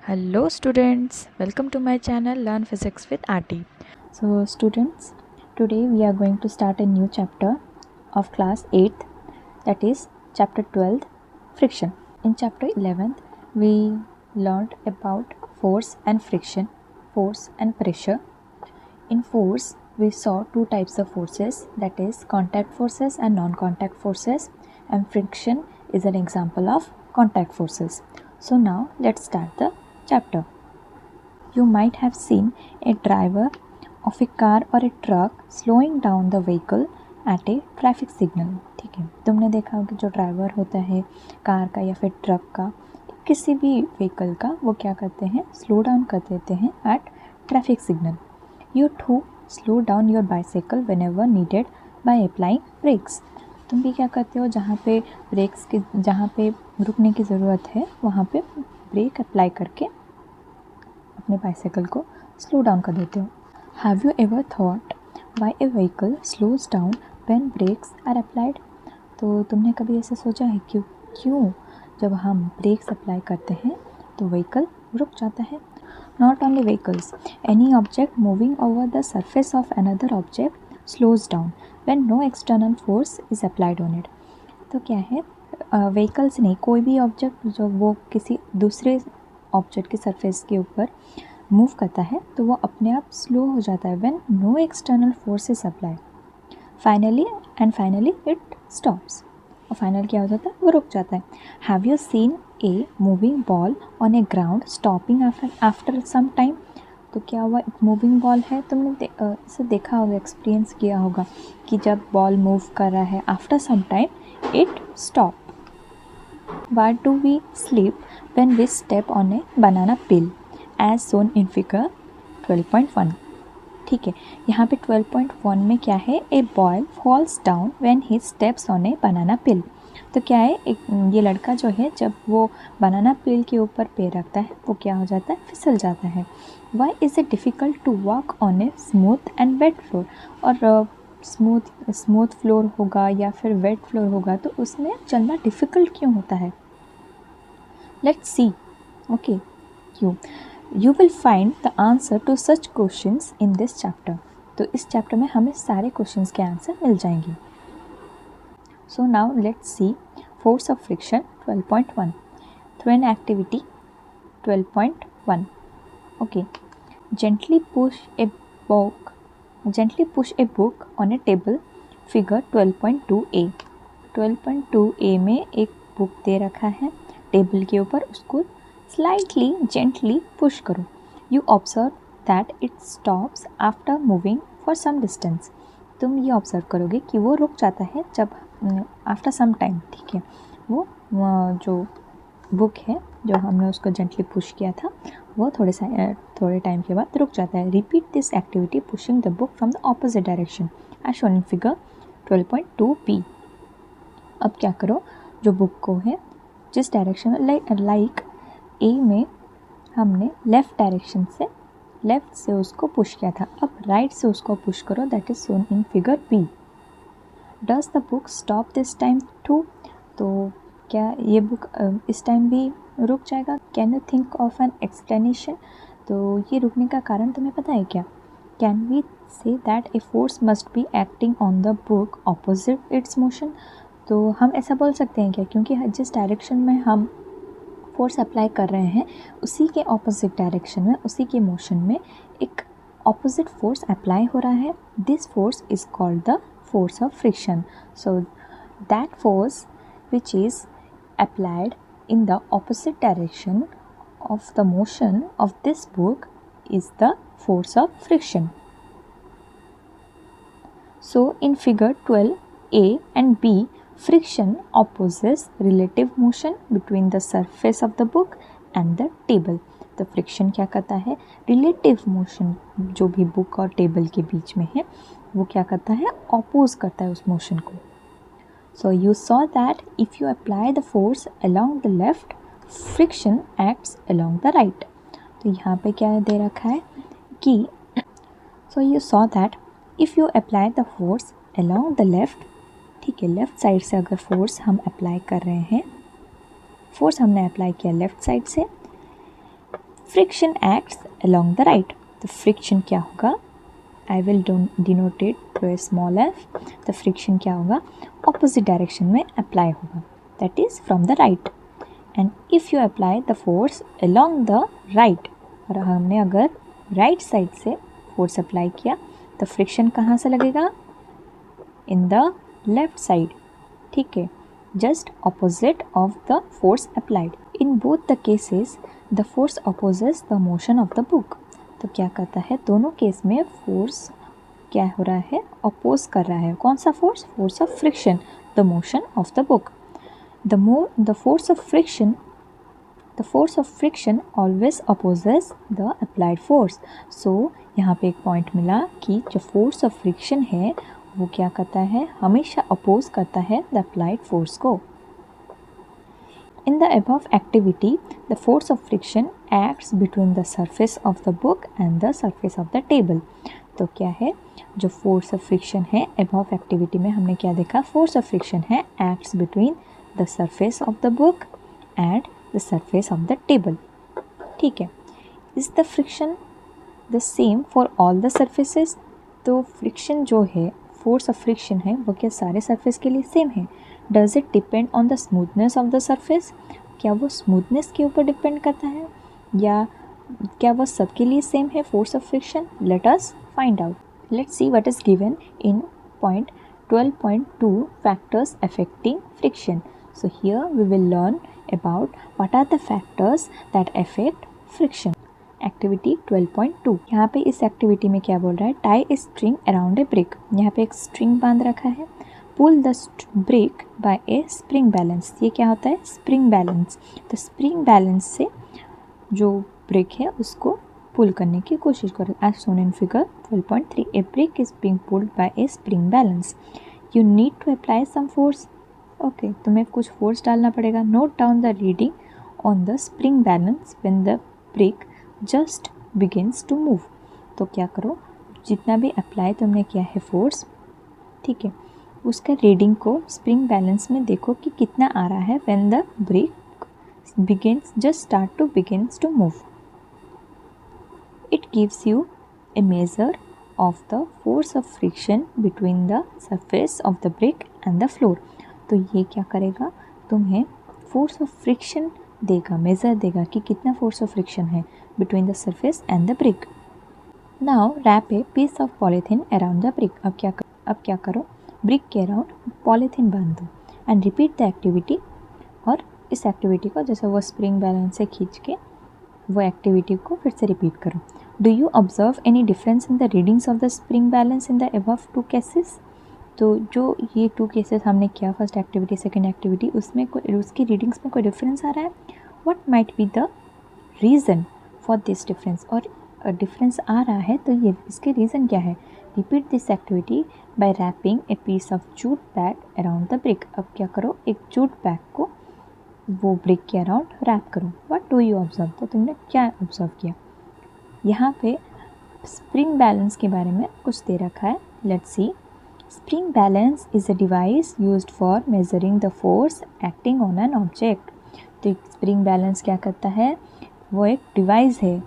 Hello students, welcome to my channel Learn Physics with Aarti. So students, today we are going to start a new chapter of class 8th, that is chapter 12th, friction. In chapter 11th, we learned about force and friction, force and pressure. In force, we saw two types of forces, that is contact forces and non-contact forces, and friction is an example of contact forces. So now let's start the chapter. You might have seen a driver of a car or a truck slowing down the vehicle at a traffic signal. ठीक है, तुमने देखा होगा जो driver होता है car का या फिर ट्रक का, किसी भी व्हीकल का, वो क्या करते हैं, स्लो डाउन कर देते हैं at traffic signal. You too slow down your bicycle whenever needed by applying brakes. तुम भी क्या करते हो, जहाँ पे रुकने की ज़रूरत है वहाँ पे ब्रेक अप्लाई करके अपने बाइसाइकिल को स्लो डाउन कर देते हो. Have you ever thought why a vehicle slows down when brakes are applied. तो तुमने कभी ऐसा सोचा है क्यों जब हम ब्रेक्स अप्लाई करते हैं तो व्हीकल रुक जाता है. Not only vehicles, any object moving over the surface of another object slows down when no external force is applied on it. तो क्या है, व्हीकल्स नहीं, कोई भी ऑब्जेक्ट जो वो किसी दूसरे ऑब्जेक्ट के सरफेस के ऊपर मूव करता है तो वो अपने आप स्लो हो जाता है when no external force is applied. Finally it stops. और फाइनल क्या हो जाता है, वो रुक जाता है. Have you seen a moving ball on a ground stopping after some time. तो क्या हुआ, एक मूविंग बॉल है, तुमने इसे देखा होगा, एक्सपीरियंस किया होगा कि जब बॉल मूव कर रहा है after some time it stop. What do we sleep when we step on a banana peel as shown in figure 12.1. ठीक है, यहाँ पे 12.1 में क्या है, a boy falls down when he steps on a banana peel. तो क्या है, ये लड़का जो है जब वो बनाना पिल के ऊपर पैर रखता है वो क्या हो जाता है, फिसल जाता है. Why is it difficult to walk on a smooth and wet floor. और स्मूथ फ्लोर होगा या फिर वेट फ्लोर होगा तो उसमें चलना डिफ़िकल्ट क्यों होता है. Let's see. ओके, क्यों. You will find the answer to such questions in this chapter. तो इस चैप्टर में हमें सारे क्वेश्चंस के आंसर मिल जाएंगे. So now let's C force of friction 12.1 through an activity 12.1. Okay, gently push a book on a table, figure 12.2a. 12.2a में एक book दे रखा है टेबल के ऊपर, उसको स्लाइटली जेंटली पुश करो. You observe that it stops after moving for some distance. तुम ये ऑब्जर्व करोगे कि वो रुक जाता है जब आफ्टर सम टाइम. ठीक है, वो जो बुक है जो हमने उसको जेंटली पुश किया था वो थोड़े टाइम के बाद रुक जाता है. Repeat this activity pushing the book from the opposite direction as shown in figure 12.2b. अब क्या करो, जो बुक को है जिस डायरेक्शन में, लाइक ए में हमने लेफ़्ट से उसको पुश किया था, अब राइट से उसको पुश करो, that is shown in figure B. Does the book stop this time too. तो क्या ये बुक इस टाइम भी रुक जाएगा. Can you think of an explanation. तो ये रुकने का कारण तुम्हें पता है क्या. Can we say that a force must be acting on the book opposite its motion. तो हम ऐसा बोल सकते हैं क्या, क्योंकि जिस डायरेक्शन में हम फोर्स अप्लाई कर रहे हैं उसी के ऑपोजिट डायरेक्शन में, उसी के मोशन में एक ऑपोजिट फोर्स अप्लाई हो रहा है. This force is called the force of friction. So that force which is applied in the opposite direction of the motion of this book is the force of friction. So in figure 12a and b, friction opposes relative motion between the surface of the book and the table. तो friction क्या करता है, relative motion जो भी book और table के बीच में है वो क्या करता है, ऑपोज करता है उस मोशन को. So you saw that if you apply the force along the left, friction acts along the right. तो यहाँ पे क्या दे रखा है कि so you saw that if you apply the force along the left, ठीक है, लेफ़्ट साइड से अगर फोर्स हम अप्लाई कर रहे हैं, फोर्स हमने अप्लाई किया लेफ़्ट साइड से, friction acts along the right. तो फ्रिक्शन क्या होगा? I will denote it to a small f. तो फ्रिक्शन क्या होगा? ऑपोजिट डायरेक्शन में अप्लाई होगा, that is from the right. And if you apply the force along the right, और हमने अगर राइट साइड से फोर्स अप्लाई किया तो फ्रिक्शन कहाँ से लगेगा? In the left side. ठीक है, just opposite of the force applied. In both the cases the force opposes the motion of the book. तो क्या करता है? दोनों केस में फोर्स क्या हो रहा है? अपोज कर रहा है. कौन सा force? Force of friction, the motion of the book. The force of friction always opposes the applied force. So यहाँ पे एक पॉइंट मिला कि जो फोर्स ऑफ फ्रिक्शन है वो क्या करता है? हमेशा अपोज करता है द अप्लाइड फोर्स को. In the above activity, the force of friction acts between the surface of the book and the surface of the table. तो क्या है? जो force of friction है above activity में हमने क्या देखा? Force of friction है acts between the surface of the book and the surface of the table. ठीक है. Is the friction the same for all the surfaces? तो friction जो है, force of friction है, वो क्या सारे surface के लिए same है? Does it depend on the smoothness of the surface? क्या वो smoothness के ऊपर डिपेंड करता है या क्या वो सबके लिए सेम है force of friction? Let us find out. Let's see what is given in point 12.2 factors affecting friction. So here we will learn about what are the factors that affect friction. Activity 12.2. यहाँ पे इस activity में क्या बोल रहा है? Tie a string around a brick. यहाँ पे एक स्ट्रिंग बांध रखा है. Pull the brick by a spring balance. ये क्या होता है? Spring balance. तो स्प्रिंग बैलेंस से जो ब्रिक है उसको पुल करने की कोशिश करो. As shown in figure 12.3. A brick is being pulled by a spring balance. You need to apply some force. Okay, तुम्हें कुछ फोर्स डालना पड़ेगा. Note down the reading on the spring balance when the brick just begins to move. तो क्या करो? जितना भी apply तुमने किया है फोर्स, ठीक है, उसका रीडिंग को स्प्रिंग बैलेंस में देखो कि कितना आ रहा है when the brick begins to move. It gives you a measure of the force of friction between the surface of the brick and the floor. तो ये क्या करेगा? तुम्हें फोर्स ऑफ फ्रिक्शन देगा, मेज़र देगा कि कितना फोर्स ऑफ फ्रिक्शन है between the surface and the brick. Now wrap a piece of polythene around the brick. अब क्या करो? ब्रिक के अराउंड पॉलीथीन बांध दो एंड रिपीट द एक्टिविटी. और इस एक्टिविटी को जैसे वो स्प्रिंग बैलेंस से खींच के वो एक्टिविटी को फिर से रिपीट करो. Do you observe any difference in the readings of the spring balance in the above two cases? तो जो ये 2 केसेस हमने किया, फर्स्ट एक्टिविटी सेकेंड एक्टिविटी, उसमें कोई उसकी रीडिंग्स में कोई डिफरेंस आ रहा है? What might be the reason for this difference? और डिफरेंस आ रहा है तो ये इसके रीज़न क्या है? Repeat this activity by wrapping a piece of jute bag around the brick. अब क्या करो? एक जूट बैग को वो ब्रिक के अराउंड रैप करो. What do you observe? तो तुमने क्या ऑब्जर्व किया? यहाँ पे स्प्रिंग बैलेंस के बारे में कुछ दे रखा है. Let's C. Spring balance is a device used for measuring the force acting on an object. तो स्प्रिंग बैलेंस क्या करता है? वो एक डिवाइस है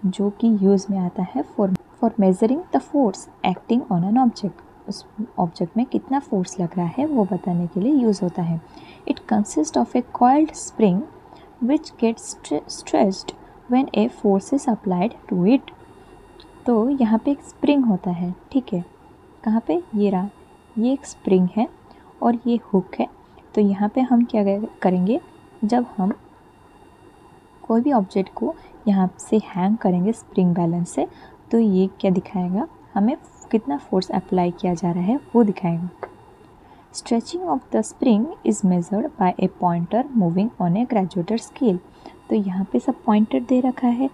जो कि यूज़ में आता है for measuring the force acting on an object. उस ऑब्जेक्ट में कितना फोर्स लग रहा है वो बताने के लिए यूज़ होता है. It consist of a coiled spring which gets stretched when a force is applied to it. तो यहाँ पे एक स्प्रिंग होता है, ठीक है. कहाँ पे? ये रहा, ये एक स्प्रिंग है और ये हुक है. तो यहाँ पे हम क्या करेंगे? जब हम कोई भी ऑब्जेक्ट को यहाँ से हैंग करेंगे स्प्रिंग बैलेंस से, तो ये क्या दिखाएगा? हमें कितना फोर्स अप्लाई किया जा रहा है वो दिखाएगा. Stretching of the spring is measured by a pointer moving on a graduated scale. तो यहाँ पे सब पॉइंटर दे रखा है,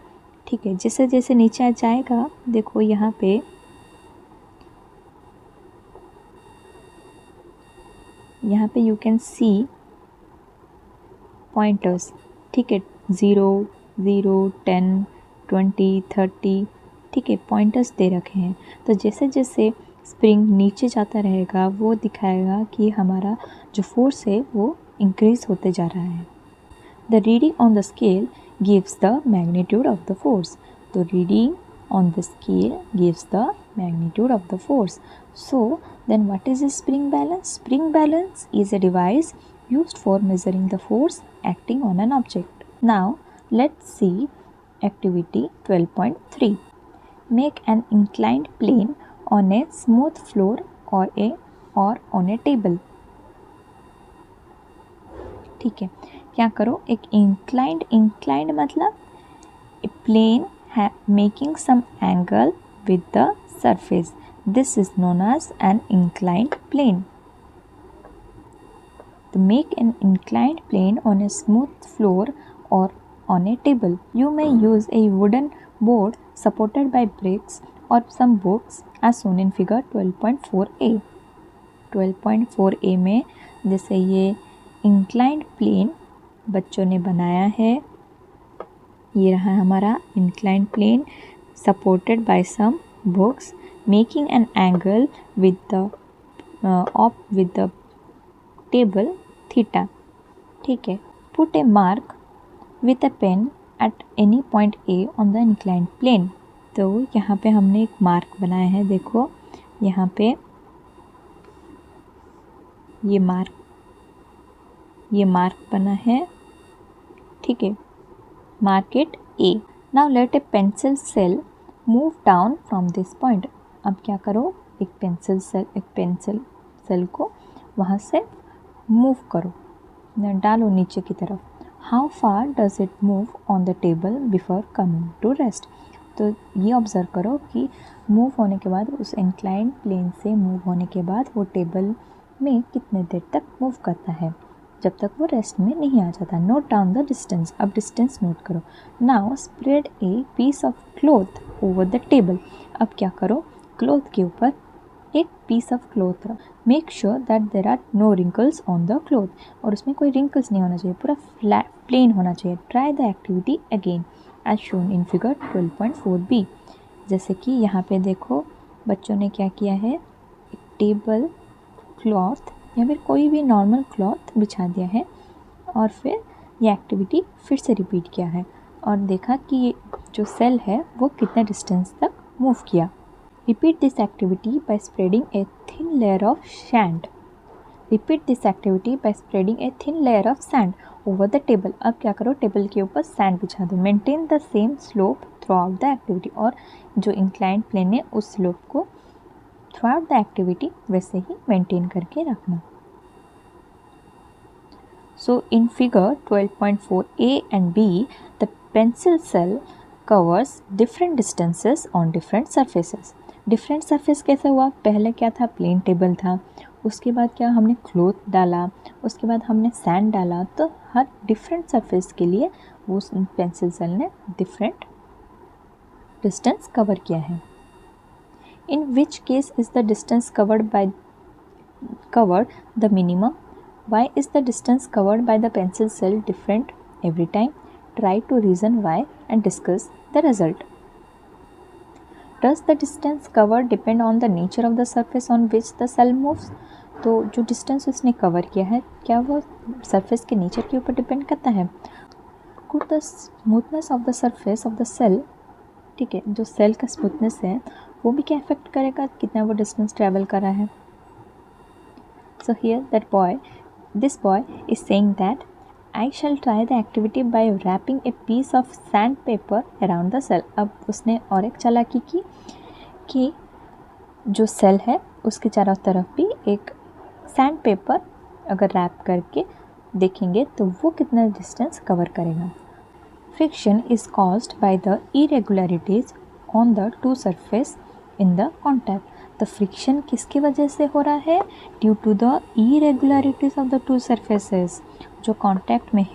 ठीक है. जैसे जैसे नीचे जाएगा, देखो यहाँ पे यू कैन सी पॉइंटर्स, ठीक है. 0, 0, 10, 20, 30, ठीक है, पॉइंटर्स दे रखे हैं. तो जैसे जैसे स्प्रिंग नीचे जाता रहेगा वो दिखाएगा कि हमारा जो फोर्स है वो इंक्रीज़ होते जा रहा है. The reading on the scale gives the magnitude of the force. तो reading on the scale gives the magnitude of the force. So then what is a spring balance? Spring balance is a device used for measuring the force acting on an object. Now let's see activity 12.3. Make an inclined plane on a smooth floor or on a table. ठीक है, क्या करो, एक inclined मतलब a plane making some angle with the surface. This is known as an inclined plane. To make an inclined plane on a smooth floor or on a table, you may use a wooden board supported by bricks or some books as shown in figure 12.4a. 12.4a में जैसे ये inclined plane बच्चों ने बनाया है, ये रहा हमारा inclined plane supported by some books making an angle with the table theta. ठीक है, put a mark with a pen at any point A on the inclined plane. तो यहाँ पे हमने एक मार्क बनाया है, देखो यहाँ पे ये मार्क बना है. ठीक है, mark it A. Now let A pencil cell move down from this point. अब क्या करो, एक पेंसिल सेल को वहाँ से मूव करो, डालो नीचे की तरफ. How far does it move on the table before coming to rest. तो ये ऑब्ज़र्व करो कि मूव होने के बाद, उस इंक्लाइंड प्लेन से मूव होने के बाद वो टेबल में कितने देर तक मूव करता है, जब तक वो रेस्ट में नहीं आ जाता. Note down the distance. अब डिस्टेंस नोट करो. Now spread a piece of cloth over the table. अब क्या करो, क्लॉथ के ऊपर एक पीस ऑफ क्लॉथ रखो. Make sure that there are no wrinkles on the cloth. और उसमें कोई रिंकल्स नहीं होना चाहिए, पूरा फ्लैट प्लेन होना चाहिए. Try the activity again as shown in figure 12.4b. जैसे कि यहाँ पे देखो बच्चों ने क्या किया है, एक टेबल क्लॉथ या फिर कोई भी नॉर्मल क्लॉथ बिछा दिया है और फिर ये एक्टिविटी फिर से रिपीट किया है और देखा कि ये जो सेल है वो कितने डिस्टेंस तक मूव किया. Repeat this activity bye spreading A thin layer of sand. Repeat this activity bye spreading A thin layer of sand over the table. अब क्या करो, टेबल के ऊपर सैंड बिछा दो. Maintain the same slope through out the activity. और जो inclined plane है उस स्लोप को थ्रू आउट द एक्टिविटी वैसे ही मेंटेन करके रखना. So in figure 12.4a and b, the pencil cell covers different distances on different surfaces. Different surface कैसे हुआ, पहले क्या था, प्लेन टेबल था, उसके बाद क्या हमने क्लॉथ डाला, उसके बाद हमने सैंड डाला. तो हर डिफरेंट सरफेस के लिए वो पेंसिल सेल ने डिफरेंट डिस्टेंस कवर किया है. In which case is the distance covered the minimum. Why is the distance covered by the pencil cell different every time? Try to reason why and discuss the result. Does the distance covered depend on the nature of the surface on which the cell moves? तो जो distance उसने cover किया है क्या वो surface के nature के ऊपर डिपेंड करता है. Could the smoothness of the surface of the cell, ठीक है, जो सेल का स्मूथनेस है वो भी क्या इफेक्ट करेगा, कितना वो डिस्टेंस ट्रैवल कर रहा है. So here this boy is saying that I shall try the activity by wrapping a piece of sandpaper around the cell. अब उसने और एक चालाकी की कि जो सेल है उसके चारों तरफ भी एक सैंड पेपर अगर रैप करके देखेंगे तो वो कितना डिस्टेंस कवर करेगा. Friction is caused by the irregularities on the two surface in the contact. तो फ्रिक्शन किसकी वजह से हो रहा है, due to the irregularities of the two surfaces. जो कांटेक्ट में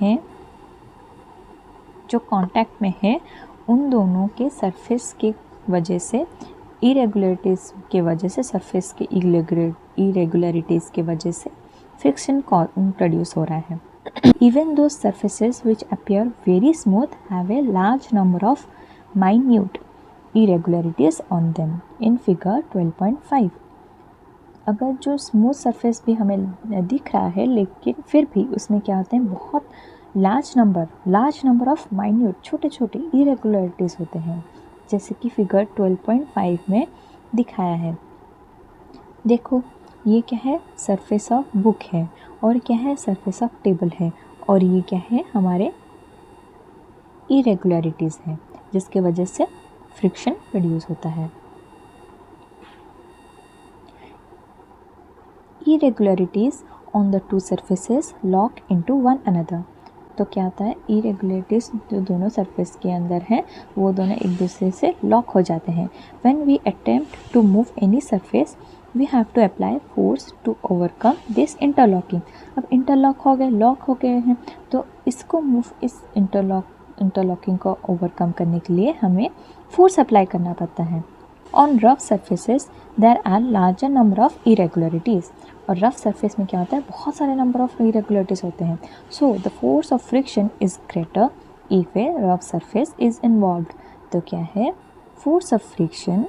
है उन दोनों के सरफेस के वजह से, इरेगुलरिटीज़ के वजह से, सरफेस के इरेगुलरिटीज़ के वजह से फ्रिक्शन प्रोड्यूस हो रहा है. Even though surfaces which appear very smooth have a large number of minute irregularities on them in figure 12.5. अगर जो स्मूथ सरफेस भी हमें दिख रहा है लेकिन फिर भी उसमें क्या होते हैं, बहुत लार्ज नंबर ऑफ माइन्यूट छोटे छोटे इरेगुलरिटीज़ होते हैं, जैसे कि फिगर 12.5 में दिखाया है। देखो ये क्या है, सरफेस ऑफ बुक है, और क्या है, सरफेस ऑफ टेबल है, और ये क्या है, हमारे इरेगुलरिटीज़ हैं, जिसके वजह से फ्रिक्शन प्रोड्यूस होता है। Irregularities on the two surfaces lock into one another. तो क्या होता है, इरेगुलरिटीज़ जो दोनों सरफेस के अंदर हैं वो दोनों एक दूसरे से लॉक हो जाते हैं। When we attempt to move any surface we have to apply force to overcome this interlocking. अब इंटरलॉक हो गए, लॉक हो गए हैं, तो इसको इस इंटरलॉकिंग को ओवरकम करने के लिए हमें फोर्स अप्लाई करना पड़ता है। On rough surfaces there are larger number of irregularities. और रफ सरफेस में क्या होता है, बहुत सारे नंबर ऑफ इरेगुलरिटीज़ होते हैं। So the force of friction is greater if a rough surface is involved. तो क्या है, force of friction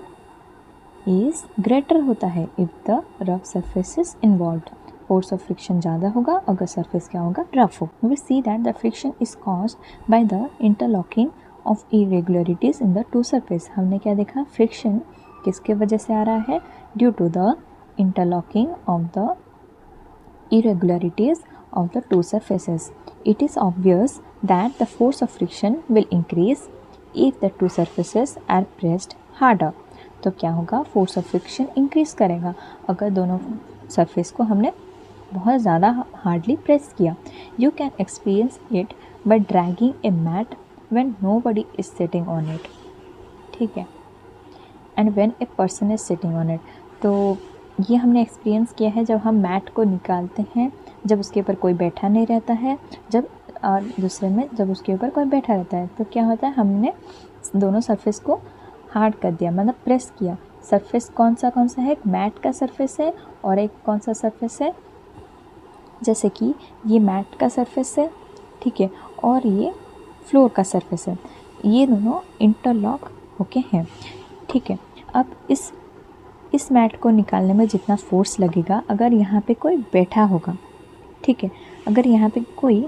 is greater होता है if the rough surface is involved. Force of friction ज़्यादा होगा अगर सरफेस क्या होगा, रफ हो। We see that the friction is caused by the interlocking of irregularities in the two surface. हमने क्या देखा, फ्रिक्शन किसके वजह से आ रहा है, due to the interlocking of the irregularities of the two surfaces. It is obvious that the force of friction will increase if the two surfaces are pressed harder. तो क्या होगा, फोर्स ऑफ फ्रिक्शन इंक्रीज करेगा अगर दोनों surface को हमने बहुत ज़्यादा हार्डली प्रेस किया। You can experience it by dragging a mat when nobody is sitting on it, ठीक है, and when a person is sitting on it. तो ये हमने एक्सपीरियंस किया है जब हम मैट को निकालते हैं, जब उसके ऊपर कोई बैठा नहीं रहता है, जब दूसरे में जब उसके ऊपर कोई बैठा रहता है, तो क्या होता है, हमने दोनों सरफेस को हार्ड कर दिया, मतलब प्रेस किया। सरफेस कौन सा है, एक मैट का सरफेस है और एक कौन सा सरफेस है, जैसे कि ये मैट का सरफेस है, ठीक है, और ये फ्लोर का सरफेस है, ये दोनों इंटरलॉक होके हैं, ठीक है। अब इस मैट को निकालने में जितना फोर्स लगेगा, अगर यहाँ पे कोई बैठा होगा, ठीक है, अगर यहाँ पे कोई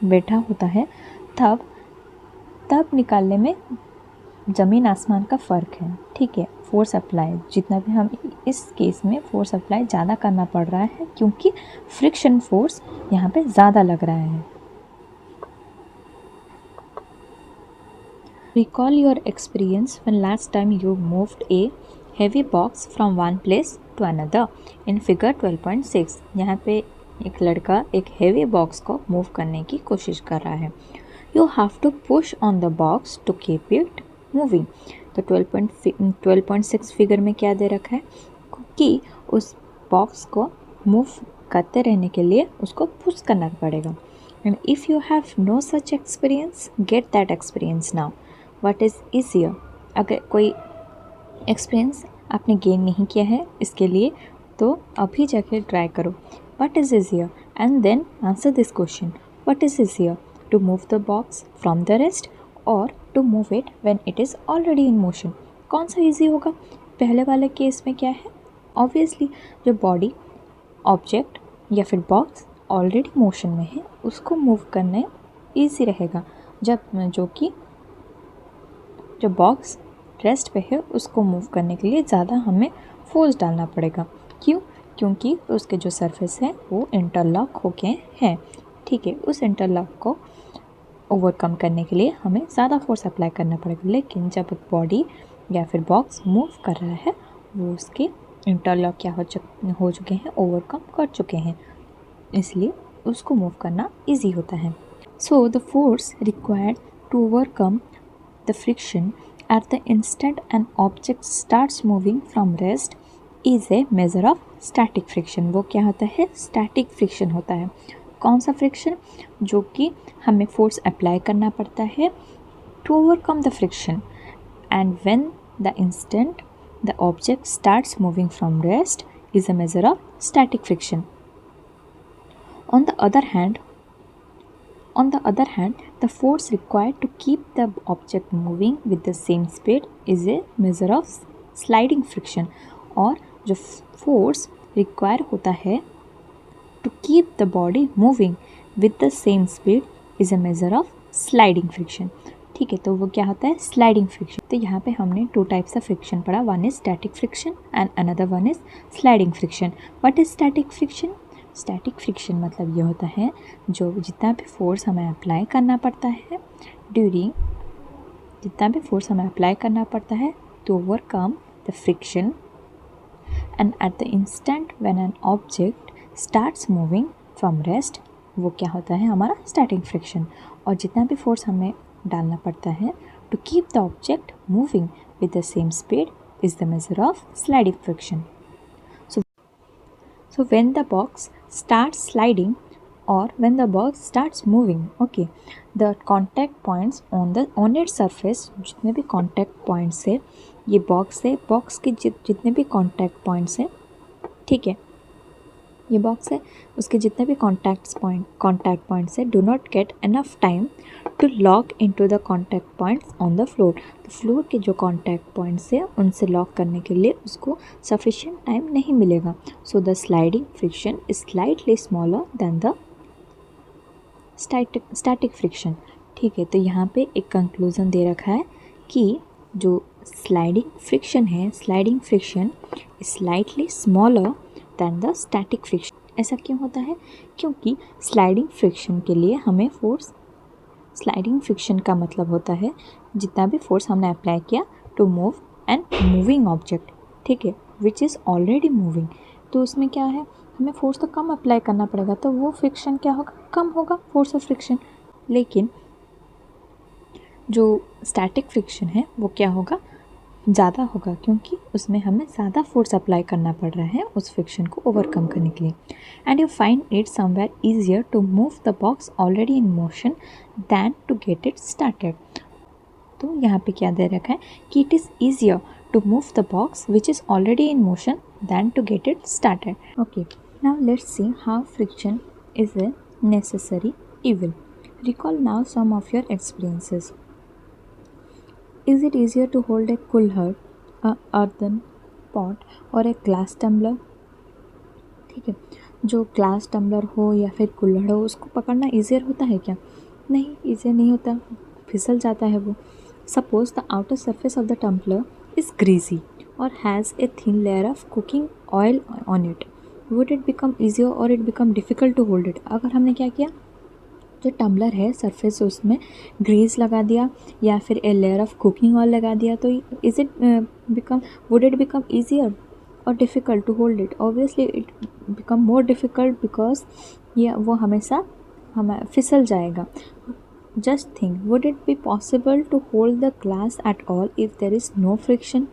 बैठा होता है तब निकालने में ज़मीन आसमान का फ़र्क है, ठीक है। फोर्स अप्लाई जितना भी हम इस केस में फोर्स अप्लाई ज़्यादा करना पड़ रहा है क्योंकि फ्रिक्शन फोर्स यहाँ पे ज़्यादा लग रहा है। Recall your experience when last time you moved a heavy box from one place to another in figure 12.6। यहाँ पे एक लड़का एक हेवी बॉक्स को मूव करने की कोशिश कर रहा है। You have to push on the box to keep it moving। तो 12.6 फिगर में क्या दे रखा है कि उस बॉक्स को मूव करते रहने के लिए उसको पुश करना पड़ेगा। And if you have no such experience, get that experience now। What is easier? अगर कोई एक्सपीरियंस आपने गेन नहीं किया है इसके लिए, तो अभी जाके ट्राई करो। What is easier? And then answer this question. What is easier? To move the box from the rest or to move it when it is already in motion? कौन सा ईजी होगा? पहले वाले केस में क्या है, obviously जो body, object या फिर बॉक्स ऑलरेडी मोशन में है उसको मूव करने ईजी रहेगा, जो बॉक्स रेस्ट पे है उसको मूव करने के लिए ज़्यादा हमें फोर्स डालना पड़ेगा। क्यों? क्योंकि उसके जो सरफेस है वो इंटरलॉक होके हैं, ठीक है। उस इंटरलॉक को ओवरकम करने के लिए हमें ज़्यादा फोर्स अप्लाई करना पड़ेगा, लेकिन जब एक बॉडी या फिर बॉक्स मूव कर रहा है वो उसके इंटरलॉक क्या हो चुके हैं, ओवरकम कर चुके हैं, इसलिए उसको मूव करना ईजी होता है। So the force required to overcome the friction at the instant an object starts moving from rest is a measure of static friction। वो क्या होता है, static friction होता है। कौन सा फ्रिक्शन, जो कि हमें फोर्स अप्लाई करना पड़ता है to overcome the friction, and when the instant the object starts moving from rest is a measure of static friction। On the other hand, the force required to keep the object moving with the same speed is a measure of sliding friction। और जो force require होता है to keep the body moving with the same speed is a measure of sliding friction. ठीक है, तो वो क्या होता है, स्लाइडिंग फ्रिक्शन। तो यहाँ पे हमने 2 टाइप्स ऑफ फ्रिक्शन पढ़ा, one is static friction and another one is sliding friction. What is static friction? Static friction मतलब ये होता है जो जितना भी फोर्स हमें अप्लाई करना पड़ता है ड्यूरिंग, जितना भी फोर्स हमें अप्लाई करना पड़ता है to overcome the friction, and at the instant when an object starts moving from rest, वो क्या होता है हमारा स्टैटिक फ्रिक्शन। और जितना भी फोर्स हमें डालना पड़ता है to keep the object moving with the same speed is the measure of sliding friction. So when the box starts sliding or when the box starts moving, okay, the contact points on its surface, जितने भी contact points है, ये box है, box के जितने भी contact points हैं, ठीक है, ये बॉक्स है, उसके जितने भी कॉन्टैक्ट पॉइंट्स है, do not get enough time to lock into the contact points on the floor. तो फ्लोर के जो कॉन्टैक्ट पॉइंट्स है उनसे लॉक करने के लिए उसको सफिशिएंट टाइम नहीं मिलेगा। So the sliding friction is slightly smaller than the static friction. ठीक है, तो यहाँ पे एक कंक्लूज़न दे रखा है कि जो स्लाइडिंग फ्रिक्शन है, sliding friction is slightly smaller than the static friction. ऐसा क्यों होता है? क्योंकि स्लाइडिंग फ्रिक्शन के लिए हमें फोर्स, स्लाइडिंग फ्रिक्शन का मतलब होता है जितना भी फोर्स हमने अप्लाई किया to move an moving object, ठीक है, विच इज़ ऑलरेडी मूविंग, तो उसमें क्या है, हमें फोर्स तो कम अप्लाई करना पड़ेगा, तो वो फ्रिक्शन क्या होगा, कम होगा फोर्स ऑफ फ्रिक्शन। लेकिन जो स्टैटिक फ्रिक्शन है वो क्या होगा, ज़्यादा होगा, क्योंकि उसमें हमें ज़्यादा फोर्स अप्लाई करना पड़ रहा है उस फ्रिक्शन को ओवरकम करने के लिए। And you find it somewhere easier to move the box already in motion than to get it started. तो यहाँ पे क्या दे रखा है कि it is easier to move the box which is already in motion than to get it started. Okay, now let's see how friction is a necessary evil. Recall now some of your experiences. Is it easier to hold a kulhad, a earthen pot or a glass tumbler? ठीक है, जो glass tumbler हो या फिर कुल्हड़ हो उसको पकड़ना ईजियर होता है क्या? नहीं, ईजियर नहीं होता, फिसल जाता है वो। Suppose the outer surface of the tumbler is greasy or has a thin layer of cooking oil on it, would it become easier or it become difficult to hold it? अगर हमने क्या किया, जो टम्बलर है surface उसमें Greece लगा दिया या फिर a layer of cooking oil लगा दिया, तो is it become, would it become easier or difficult to hold it? Obviously it become more difficult, because ये वो हमेशा हमें फिसल जाएगा। Just think, would it be possible to hold the glass at all if there is no friction?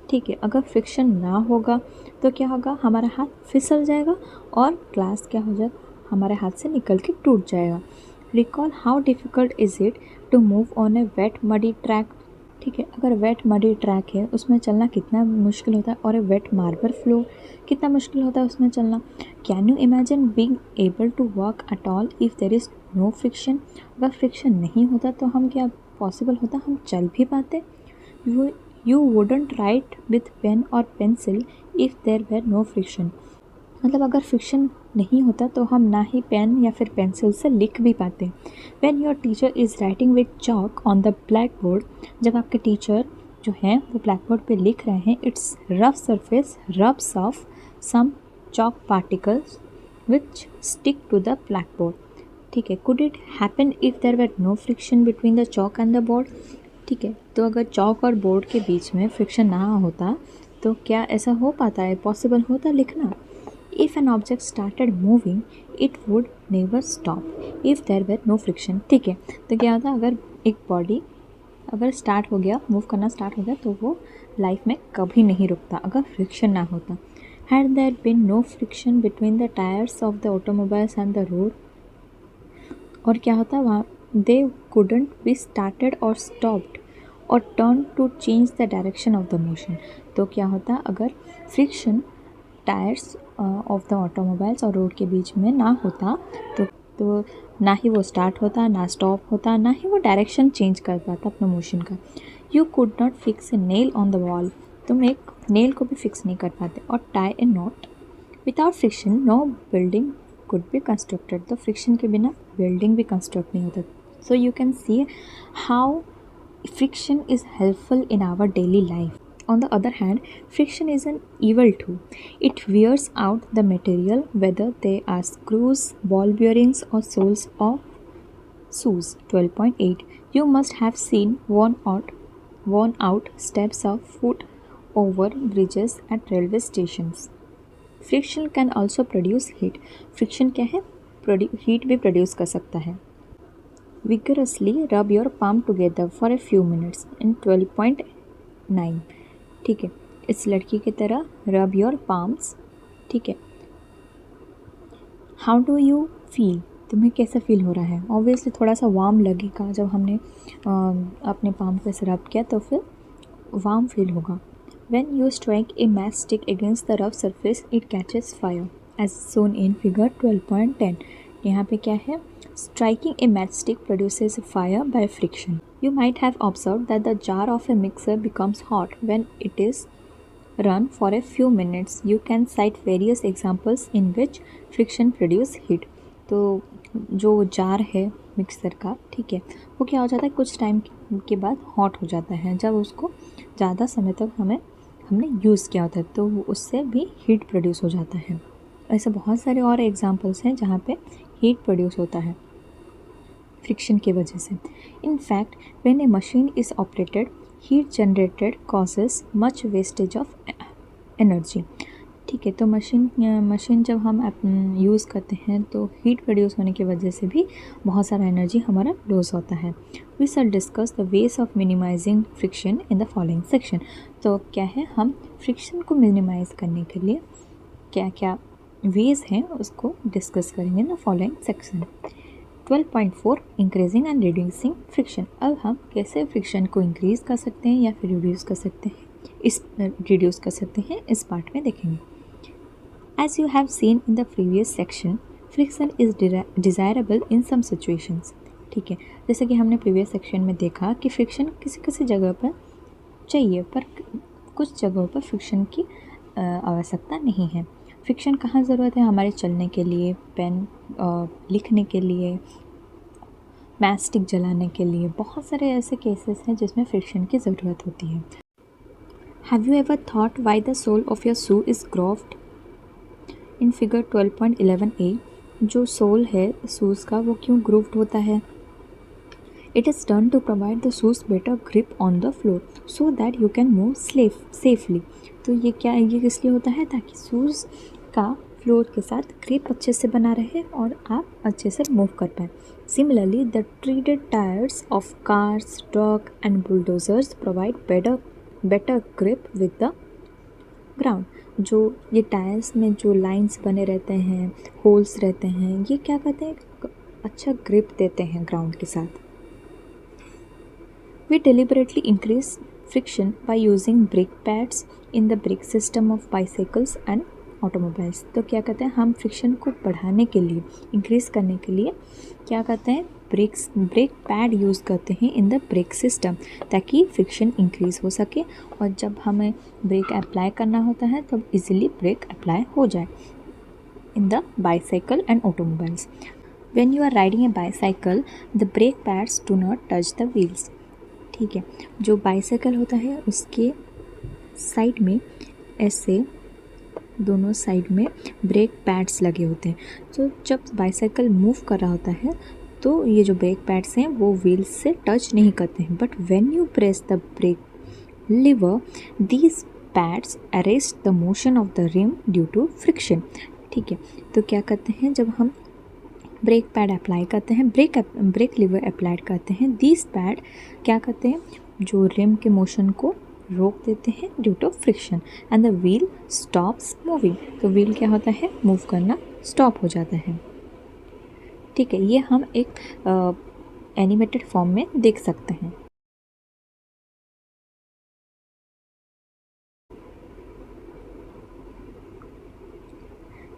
ठीक है, अगर friction ना होगा तो क्या होगा, हमारा हाथ फिसल जाएगा और ग्लास क्या हो जाएगा, हमारे हाथ से निकल के टूट जाएगा। Recall how difficult is it to move on a wet muddy track? ठीक है, अगर वेट मडी ट्रैक है उसमें चलना कितना मुश्किल होता है, और ए वेट मार्बल फ्लोर कितना मुश्किल होता है उसमें चलना। Can you imagine being able to walk at all if there is no friction? अगर फ्रिक्शन नहीं होता तो हम क्या पॉसिबल होता, हम चल भी पाते? You wouldn't write with pen or pencil if there were no friction. मतलब अगर फ्रिक्शन नहीं होता तो हम ना ही पेन या फिर पेंसिल से लिख भी पाते। When your teacher is writing with chalk on the black board, जब आपके टीचर जो हैं वो ब्लैक बोर्ड पे लिख रहे हैं, its rough surface rubs off some chalk particles which stick to the black board. ठीक है, could it happen if there were no friction between the chalk and the board? ठीक है, तो अगर चॉक और बोर्ड के बीच में फ्रिक्शन ना होता तो क्या ऐसा हो पाता है, पॉसिबल होता लिखना? If an object started moving, it would never stop if there were no friction. ठीक है, तो क्या होता, अगर एक बॉडी अगर स्टार्ट हो गया, मूव करना स्टार्ट हो गया, तो वो लाइफ में कभी नहीं रुकता अगर फ्रिक्शन ना होता। Had there been no friction between the tires of the automobiles and the road? और क्या होता वहाँ, they couldn't be started or stopped or turned to change the direction of the motion. तो क्या होता, अगर friction tyres of the automobiles और road के बीच में ना होता तो ना ही वो स्टार्ट होता, ना स्टॉप होता, ना ही वो डायरेक्शन चेंज कर पाता अपने मोशन का। You could not fix a nail on the wall, तुम एक नेल को भी फिक्स नहीं कर पाते। और tie A not, without friction no building could be constructed. तो फ्रिक्शन के बिना बिल्डिंग भी कंस्ट्रक्ट नहीं होता. So you can see how friction is helpful in our daily life. On the other hand, friction is an evil too. It wears out the material, whether they are screws, ball bearings, or soles of shoes. 12.8. You must have seen worn out steps of foot over bridges at railway stations. Friction can also produce heat. Friction क्या है? Heat भी produce कर सकता है. Vigorously rub your palm together for a few minutes. In 12.9. ठीक है, इस लड़की की तरह rub your palms. ठीक है. How do you feel? तुम्हें कैसा फील हो रहा है? ऑब्वियसली थोड़ा सा वार्म लगेगा जब हमने अपने पाम पे से रब किया, तो फिर वार्म फील होगा. When you strike a matchstick against the rough surface, it catches fire, as shown in figure 12.10. यहाँ पे क्या है? Striking a matchstick produces fire by friction. You might have observed that the jar of a mixer becomes hot when it is run for a few minutes. You can cite various examples in which friction produce heat. तो जो jar है mixer का, ठीक है, वो क्या हो जाता है, कुछ टाइम के बाद हॉट हो जाता है जब उसको ज़्यादा समय तक हमने यूज़ किया होता है, तो उससे भी हीट प्रोड्यूस हो जाता है. ऐसे बहुत सारे और एग्जांपल्स हैं जहाँ पे हीट प्रोड्यूस होता है फ्रिक्शन की वजह से. In fact when A machine is operated, heat generated causes much wastage of energy. ठीक है, तो मशीन जब हम यूज़ करते हैं तो हीट प्रोड्यूस होने की वजह से भी बहुत सारा एनर्जी हमारा लॉस होता है. We shall discuss the ways of minimising friction in the following section. तो क्या है, हम फ्रिक्शन को मिनिमाइज़ करने के लिए क्या क्या वेज हैं उसको डिस्कस करेंगे इन the following section. 12.4 increasing and reducing friction. अब हम कैसे फ्रिक्शन को इंक्रीज़ कर सकते हैं या फिर रिड्यूस कर सकते हैं, इस पार्ट में देखेंगे. As you have seen in the previous section, friction is desirable in some situations. ठीक है, जैसे कि हमने प्रीवियस सेक्शन में देखा कि फ्रिक्शन किसी किसी जगह पर चाहिए, पर कुछ जगहों पर फ्रिक्शन की आवश्यकता नहीं है. फ्रिक्शन कहाँ ज़रूरत है? हमारे चलने के लिए, पेन लिखने के लिए, मैचस्टिक जलाने के लिए. बहुत सारे ऐसे केसेस हैं जिसमें फ्रिक्शन की ज़रूरत होती है. Have you ever thought why the sole of your shoe is grooved? In figure 12.11a जो सोल है शूज़ का वो क्यों ग्रूव्ड होता है? It is done to provide the shoes better grip on the floor so that you can move safely. तो ये किस लिए होता है? ताकि शूज़ का फ्लोर के साथ ग्रिप अच्छे से बना रहे और आप अच्छे से मूव कर पाएँ. Similarly the treaded tyres of cars, truck and bulldozers provide better grip with the ground. जो ये टायर्स में जो लाइंस बने रहते हैं, होल्स रहते हैं, ये क्या करते हैं? अच्छा ग्रिप देते हैं ग्राउंड के साथ. We deliberately increase friction by using brake pads in the brake system of bicycles and automobiles. तो क्या कहते हैं, हम फ्रिक्शन को बढ़ाने के लिए, इंक्रीज़ करने के लिए क्या करते हैं, ब्रेक पैड यूज़ करते हैं इन द ब्रेक सिस्टम, ताकि फ्रिक्शन इंक्रीज़ हो सके और जब हमें ब्रेक अप्लाई करना होता है तब इजीली ब्रेक अप्लाई हो जाए in the bicycle and automobiles. When you are riding a bicycle the brake pads do not touch the wheels. ठीक है, जो बाइसाइकिल होता है उसके साइड में ऐसे दोनों साइड में ब्रेक पैड्स लगे होते हैं. तो जब बाइसाइकिल मूव कर रहा होता है तो ये जो ब्रेक पैड्स हैं वो व्हील्स से टच नहीं करते हैं. But when you press the brake lever these pads arrest the motion of the rim due to friction. ठीक है, तो क्या करते हैं, जब हम ब्रेक पैड अप्लाई करते हैं, ब्रेक लीवर अप्लाई करते हैं, दीज पैड क्या करते हैं, जो रिम के मोशन को रोक देते हैं due to friction and the wheel stops moving. तो व्हील क्या होता है, मूव करना स्टॉप हो जाता है. ठीक है, ये हम एक एनिमेटेड फॉर्म में देख सकते हैं.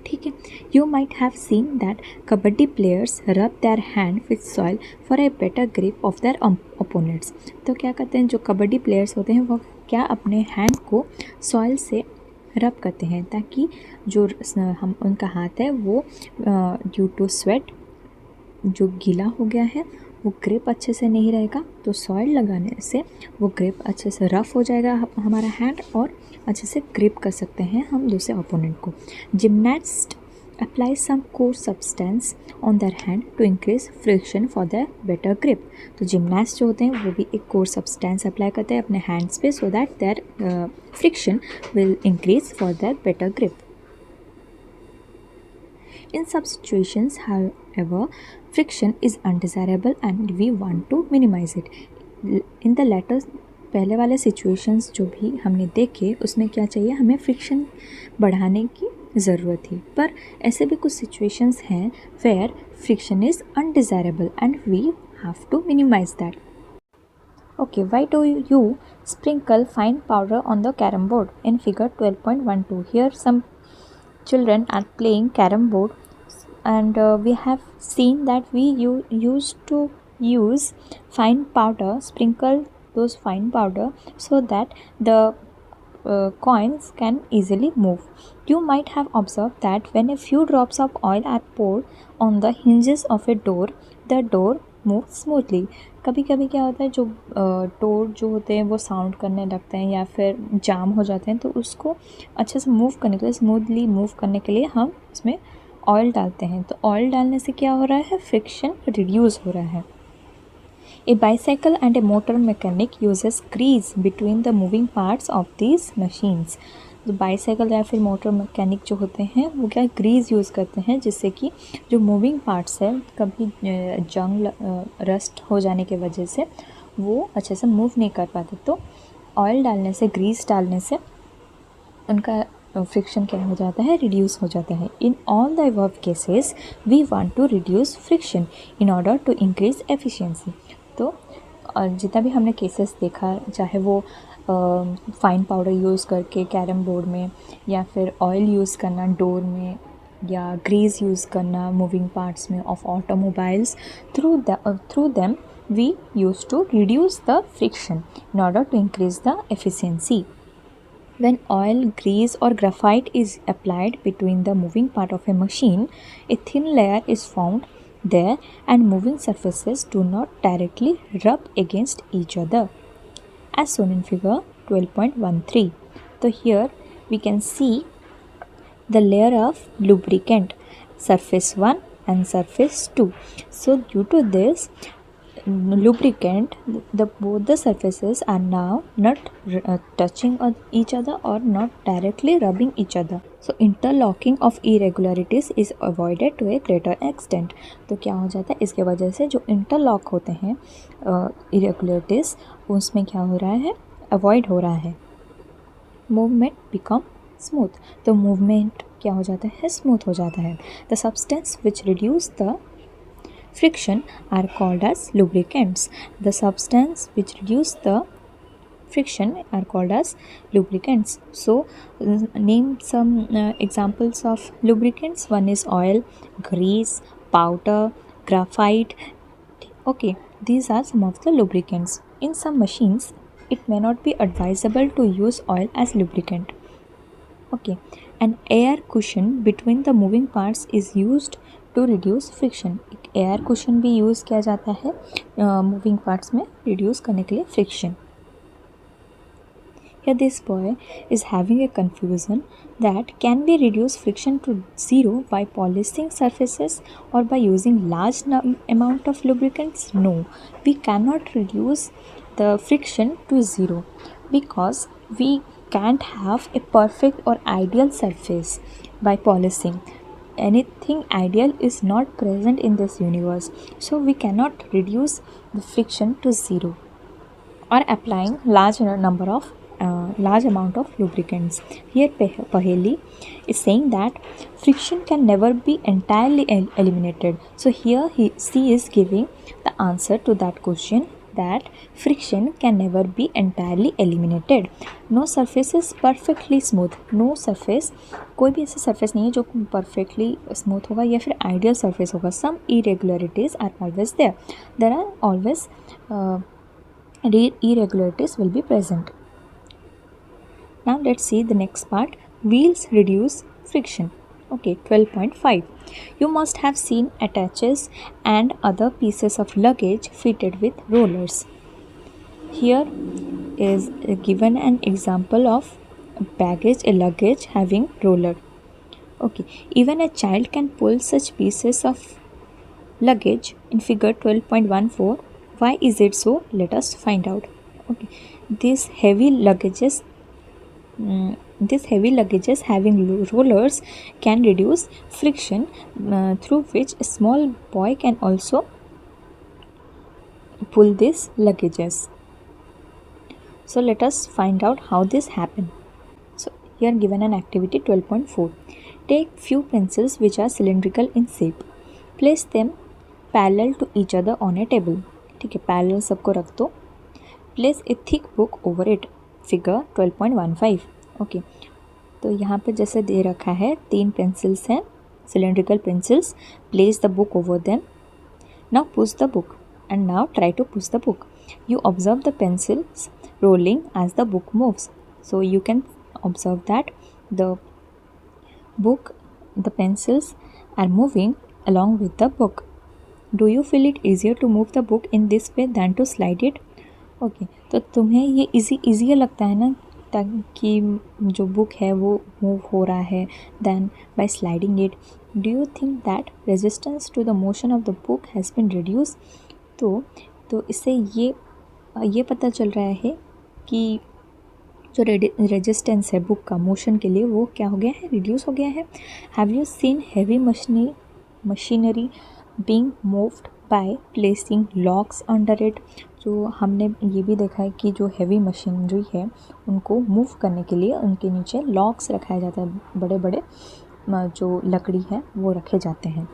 ठीक है, you might have seen that kabaddi players rub their hand with soil for a better grip of their opponents. तो क्या करते हैं, जो कबड्डी प्लेयर्स होते हैं वो क्या अपने हैंड को सॉइल से रब करते हैं ताकि जो हम उनका हाथ है वो ड्यू टू स्वेट जो गीला हो गया है वो ग्रिप अच्छे से नहीं रहेगा, तो सॉइल लगाने से वो ग्रिप अच्छे से रफ़ हो जाएगा हमारा हैंड और अच्छे से ग्रिप कर सकते हैं हम दूसरे ओपोनेंट को। Gymnast apply some coarse substance on their hand to increase friction for the better grip. तो जिमनास्ट जो होते हैं वो भी एक कोर्स सब्सटेंस अप्लाई करते हैं अपने हैंड्स पे so that their friction will increase for their better grip. In some situations, however, friction is undesirable and we want to minimize it. In the latter, पहले वाले situations जो भी हमने देखे उसमें क्या चाहिए, हमें friction बढ़ाने की ज़रूरत थी, पर ऐसे भी कुछ situations हैं where friction is undesirable and we have to minimize that. Okay, why do you sprinkle fine powder on the carom board? In figure 12.12, here some children are playing carom board and we have seen that we used to use fine powder, sprinkle those fine powder so that the coins can easily move. You might have observed that when a few drops of oil are poured on the hinges of a door, the door moves smoothly. कभी कभी क्या होता है, जो door जो होते हैं वो साउंड करने लगते हैं या फिर जाम हो जाते हैं, तो उसको अच्छे से मूव करने के लिए, स्मूथली मूव करने के लिए हम इसमें ऑयल डालते हैं। तो ऑयल डालने से क्या हो रहा है, फ्रिक्शन रिड्यूस हो रहा है। A bicycle and a motor mechanic uses grease between the moving parts of these machines. जो बाईसाइकिल या फिर मोटर मैकेनिक जो होते हैं वो क्या ग्रीस यूज़ करते हैं जिससे कि जो मूविंग पार्ट्स है कभी जंग रस्ट हो जाने की वजह से वो अच्छे से मूव नहीं कर पाते। तो ऑयल डालने से, ग्रीस डालने से उनका फ्रिक्शन क्या हो जाता है, रिड्यूस हो जाता है। In all the above cases we want to reduce friction in order to increase efficiency. तो जितना भी हमने केसेस देखा, चाहे वो फाइन पाउडर यूज़ करके कैरम बोर्ड में या फिर ऑयल यूज़ करना डोर में या ग्रीस यूज़ करना मूविंग पार्ट्स में of automobiles, through them we use to reduce the friction in order to increase the efficiency. When oil, grease or graphite is applied between the moving part of a machine, a thin layer is found there and moving surfaces do not directly rub against each other, as shown in figure 12.13. So here we can see the layer of lubricant, surface 1 and surface 2. So due to this lubricant, both the surfaces are now not touching each other or not directly rubbing each other. So interlocking of irregularities is avoided to a greater extent. तो क्या हो जाता है, इसके वजह से जो interlock होते हैं irregularities उसमें क्या हो रहा है, अवॉइड हो रहा है। मूवमेंट बिकम स्मूथ, तो मूवमेंट क्या हो जाता है, स्मूथ हो जाता है। The substance which reduce the friction are called as lubricants. The substance which reduce the friction are called as lubricants. So name some examples of lubricants. One is oil, grease, powder, graphite. Okay, these are some of the lubricants. In some machines it may not be advisable to use oil as lubricant. Okay, an air cushion between the moving parts is used to reduce friction. एक air cushion भी use किया जाता है moving parts में reduce करने के लिए friction. Here this boy is having a confusion that can we reduce friction to zero by polishing surfaces or by using large amount of lubricants? No, we cannot reduce the friction to zero because we can't have a perfect or ideal surface by polishing. Anything ideal is not present in this universe, so we cannot reduce the friction to zero or applying large amount of lubricants. Here Paheli is saying that friction can never be entirely eliminated. So here she is giving the answer to that question, that friction can never be entirely eliminated. No surface is perfectly smooth. No surface, कोई भी ऐसा surface नहीं है जो perfectly smooth होगा या फिर ideal surface होगा. Some irregularities are always there. There are always irregularities will be present. Now let's see the next part. wheels reduce friction. Okay, 12.5. You must have seen attaches and other pieces of luggage fitted with rollers. Here is given an example of a luggage having roller. Okay, even a child can pull such pieces of luggage in figure 12.14. Why is it so? Let us find out. Okay, these heavy luggages having rollers can reduce friction, through which a small boy can also pull these luggages. So let us find out how this happen. So here given an activity 12.4. Take few pencils which are cylindrical in shape. Place them parallel to each other on a table. ठीक है, parallel सबको रख दो. Place a thick book over it. Figure 12.15. Okay, तो यहाँ पे जैसे दे रखा है 3 पेंसिल्स हैं, cylindrical pencils. Place the book over them. Now push the book and now try to push the book. You observe the pencils rolling as the book moves. So you can observe that the pencils are moving along with the book. Do you feel it easier to move the book in this way than to slide it? Okay, तो तुम्हें ये easier लगता है ना, ताकि जो book है वो मूव हो रहा है then by sliding it. Do you think that resistance to the motion of the book has been reduce. तो इससे ये पता चल रहा है कि जो रेजिस्टेंस है बुक का मोशन के लिए वो क्या हो गया है, रिड्यूस हो गया है. Have you scene heavy machinery being moved by placing locks under it. जो हमने ये भी देखा है कि जो हैवी मशीनरी है उनको मूव करने के लिए उनके नीचे लॉक्स रखाया जाता है, बड़े बड़े जो लकड़ी है वो रखे जाते हैं.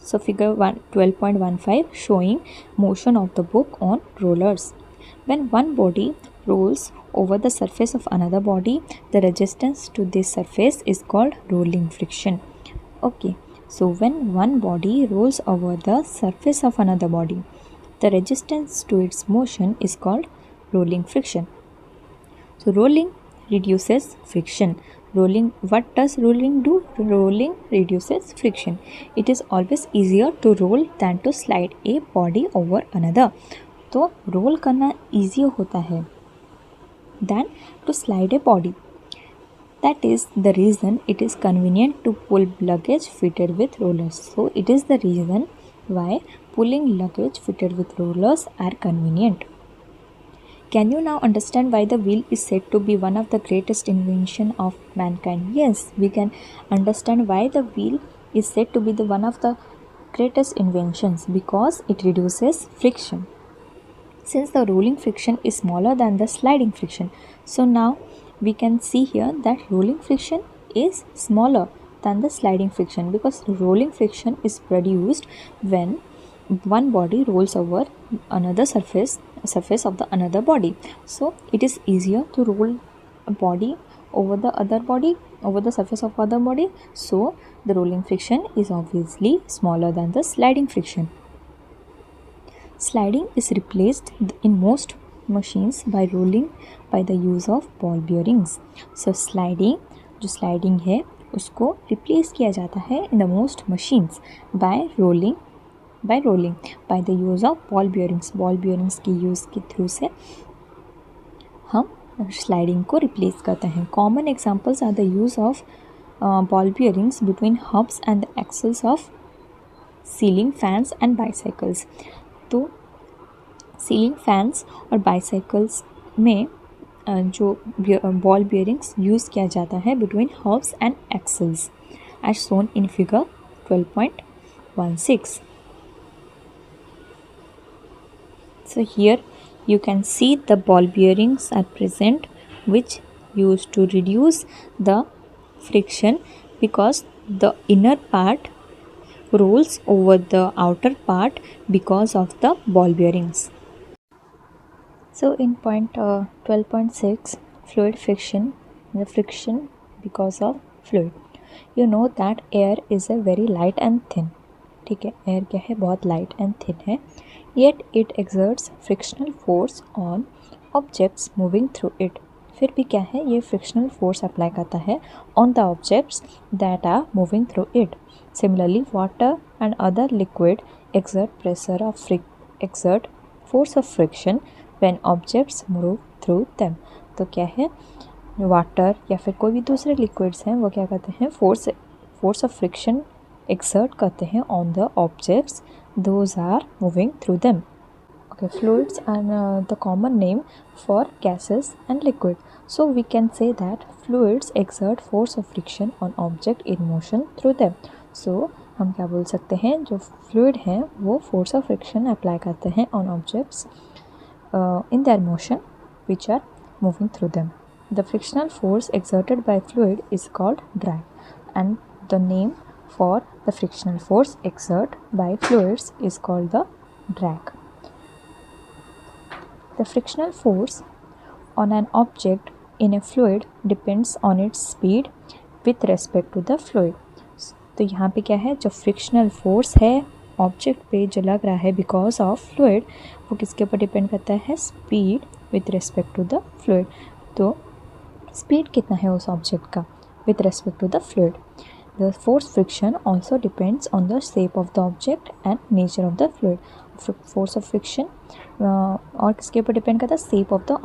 So figure 12.15 showing motion of the book on rollers. When one body rolls over the surface of another body, the resistance to this surface is called rolling friction. Okay, so when one body rolls over the surface of another body, the resistance to its motion is called rolling friction. So rolling reduces friction. What does rolling do? Rolling reduces friction. It is always easier to roll than to slide a body over another. तो role करना easier होता है than to slide a body. That is the reason it is convenient to pull luggage fitted with rollers. So it is the reason why pulling luggage fitted with rollers are convenient. Can you now understand why the wheel is said to be one of the greatest invention of mankind? Yes, we can understand why the wheel is said to be one of the greatest inventions, because it reduces friction. Since the rolling friction is smaller than the sliding friction, so now we can see here that rolling friction is smaller than the sliding friction, because rolling friction is produced when one body rolls over another surface of the another body. So it is easier to roll a body over the surface of other body. So the rolling friction is obviously smaller than the sliding friction. Sliding is replaced in most machines by rolling by the use of ball bearings. So जो sliding है उसको replace किया जाता है in the most machines by rolling by the use of ball bearings. Ball bearings की use के through से हम स्लाइडिंग को रिप्लेस करते हैं. Common examples are the use of ball bearings between hubs and the axles of ceiling fans and bicycles. तो ceiling fans और बाइसाइकल्स में जो बॉल bearings यूज़ किया जाता है between hubs and axles as shown in figure 12.16. So here you can see the ball bearings are present, which used to reduce the friction because the inner part rolls over the outer part because of the ball bearings. So in point 12.6, fluid friction, the friction because of fluid. You know that air is a very light and thin. ठीक है, air क्या है, बहुत light and thin है. Yet it exerts frictional force on objects moving through it. फिर भी क्या है, ये फ्रिक्शनल फोर्स अप्लाई करता है on the objects that are moving through it. Similarly water and other liquid exert force of friction when objects move through them. तो क्या है, वाटर या फिर कोई भी दूसरे लिक्विड्स हैं वो क्या करते हैं, फोर्स ऑफ फ्रिक्शन exert करते हैं on the objects those are moving through them. Okay, fluids are the common name for gases and liquid. So we can say that fluids exert force of friction on object in motion through them. So हम क्या बोल सकते हैं, जो fluid हैं वो force of friction apply करते हैं on objects in their motion which are moving through them. The frictional force exerted by fluid is called drag, and the name for the frictional force exerted by fluids is called the drag. The frictional force on an object in a fluid depends on its speed with respect to the fluid. तो यहाँ पे क्या है, जो frictional force है object पे जो लग रहा है बिकॉज ऑफ फ्लूइड, वो किसके ऊपर डिपेंड करता है, speed with respect to the fluid. तो स्पीड कितना है उस ऑब्जेक्ट का with respect to the fluid. The force friction also depends on the shape of the object and nature of the fluid. Force of friction और किसके ऊपर depend करता है, शेप ऑफ द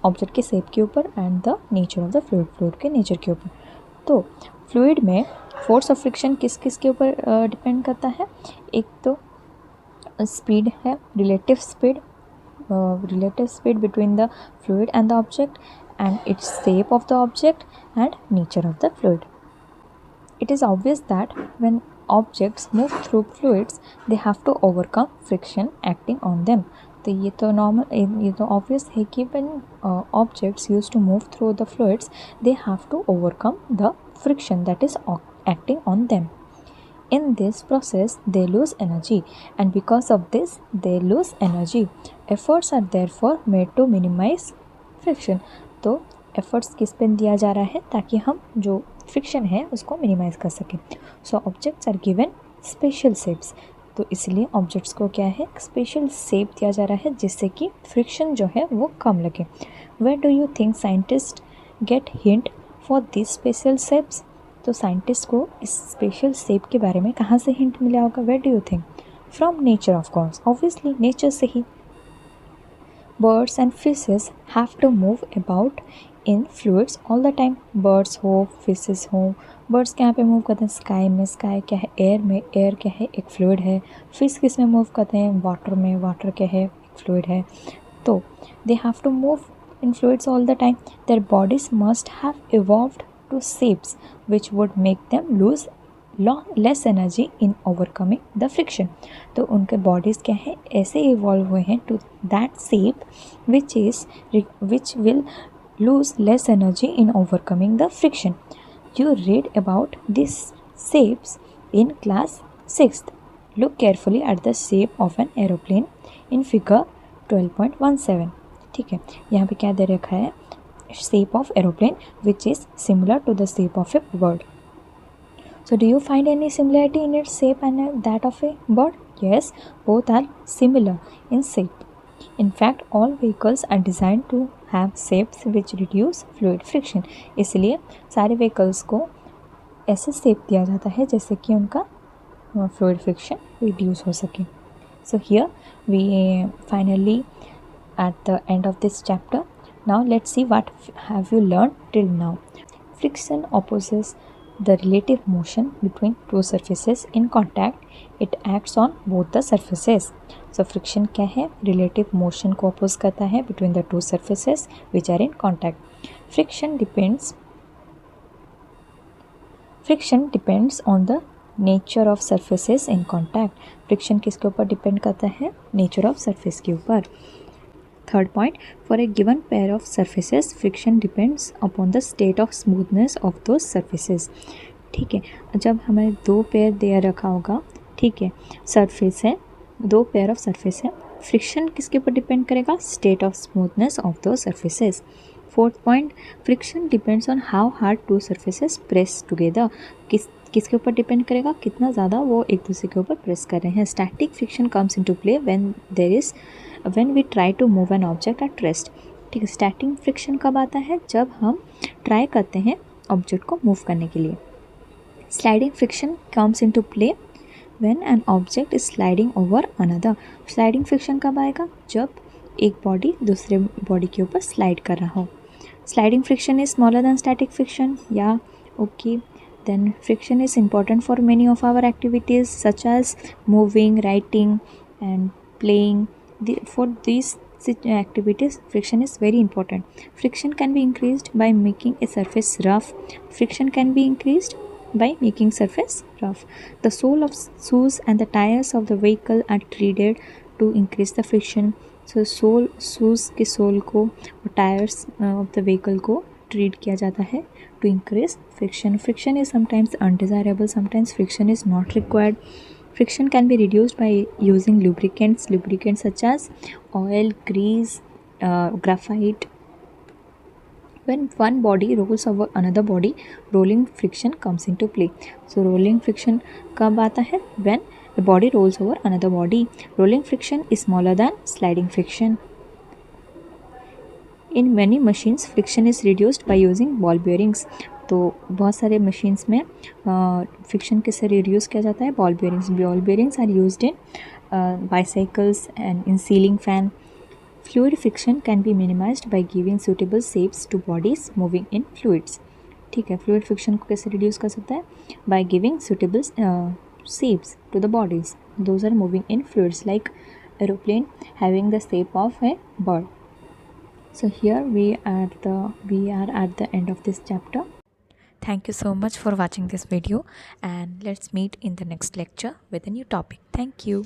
ऑब्जेक्ट के शेप के ऊपर and the nature of the fluid के nature के ऊपर. तो फ्लूइड में फोर्स ऑफ फ्रिक्शन किस के ऊपर डिपेंड करता है, एक तो स्पीड है, relative speed between the fluid and the object and its shape of the object and nature of the fluid. It is obvious that when objects move through fluids, they have to overcome friction acting on them. तो ये तो obvious है कि when objects used to move through the fluids, they have to overcome the friction that is acting on them. In this process, they lose energy, and because of this, they lose energy. Efforts are therefore made to minimize friction. तो efforts किस पे दिया जा रहा है, ताकि हम जो फ्रिक्शन है उसको मिनिमाइज़ कर सकें. So objects are given special shapes. तो इसलिए ऑब्जेक्ट्स को क्या है, स्पेशल शेप दिया जा रहा है जिससे कि फ्रिक्शन जो है वो कम लगे. Where do you think scientist get hint for this special shapes. तो साइंटिस्ट को इस स्पेशल शेप के बारे में कहाँ से हिंट मिला होगा, where do you think, from nature of course, obviously nature से ही. Birds and fishes have to move about in fluids all the time. Birds हो, fishes हो, birds क्या पे मूव करते हैं, स्काई में. स्काई क्या है, एयर में. एयर क्या है, एक फ्लूइड है. फिश किस में मूव करते हैं, वाटर में. वाटर क्या है, एक फ्लूइड है. तो they have to move in fluids all the time. Their bodies must have evolved to shapes which would make them lose less energy in overcoming the friction. तो उनके बॉडीज़ क्या है, ऐसे इवॉल्व हुए हैं to that shape which will lose less energy in overcoming the friction. You read about these shapes in class 6th. Look carefully at the shape of an aeroplane in figure 12.17. ठीक है, यहाँ पे क्या दे रखा है, shape of aeroplane which is similar to the shape of a bird. So do you find any similarity in its shape and that of a bird? Yes, both are similar in shape. In fact, all vehicles are designed to have shapes which reduce fluid friction. इसलिए सारे vehicles को ऐसे shape दिया जाता है जैसे कि उनका fluid friction reduce हो सके. So here we finally at the end of this chapter. Now let's see what have you learned till now. Friction opposes the relative motion between two surfaces in contact. It acts on both the surfaces. So friction क्या है, relative motion को oppose करता है between the two surfaces which are in contact. Friction depends on the nature of surfaces in contact. Friction किसके ऊपर depend करता है, nature of surface के ऊपर. Third point, for a given pair of surfaces, friction depends upon the state of smoothness of those surfaces. ठीक है, जब हमें दो पेयर दिया रखा होगा, ठीक है, सरफेस है, दो पेयर ऑफ सरफेस है, फ्रिक्शन किसके ऊपर डिपेंड करेगा, स्टेट ऑफ स्मूथनेस ऑफ दो surfaces. Fourth point, friction depends on how hard to surfaces press together. किसके ऊपर डिपेंड करेगा, कितना ज़्यादा वो एक दूसरे के ऊपर प्रेस कर रहे हैं. Static friction comes into play when we try to move an object at rest. ठीक है, स्टार्टिंग फ्रिक्शन कब आता है? जब हम ट्राई करते हैं ऑब्जेक्ट को मूव करने के लिए। Sliding friction comes into play when an object is sliding over another. Sliding friction कब आएगा? जब एक बॉडी दूसरे बॉडी के ऊपर स्लाइड कर रहा हो। Sliding friction is smaller than static friction, या okay. Then friction is important for many of our activities such as moving, writing and playing. For these activities friction is very important. Friction can be increased by making a surface rough. Friction can be increased by making surface rough. The sole of shoes and the tires of the vehicle are treated to increase the friction. So sole, shoes के sole को और tyres of the vehicle को treat किया जाता है to increase friction. Friction is sometimes undesirable, sometimes friction is not required. Friction can be reduced by using lubricants such as oil, grease, graphite. When one body rolls over another body, rolling friction comes into play. So rolling friction कब आता है? When a body rolls over another body. Rolling friction is smaller than sliding friction. In many machines friction is reduced by using ball bearings. तो बहुत सारे machines में friction किससे reduce किया जाता है? Ball bearings. Ball bearings are used in bicycles and in ceiling fan. Fluid friction can be minimized by giving suitable shapes to bodies moving in fluids. ठीक है, फ्लूइड फ्रिक्शन को कैसे reduce कर सकता है? By giving suitable shapes to the bodies those are moving in fluids, like aeroplane having the shape of a bird. So here we are at the end of this chapter. Thank you so much for watching this video, and let's meet in the next lecture with a new topic. Thank you.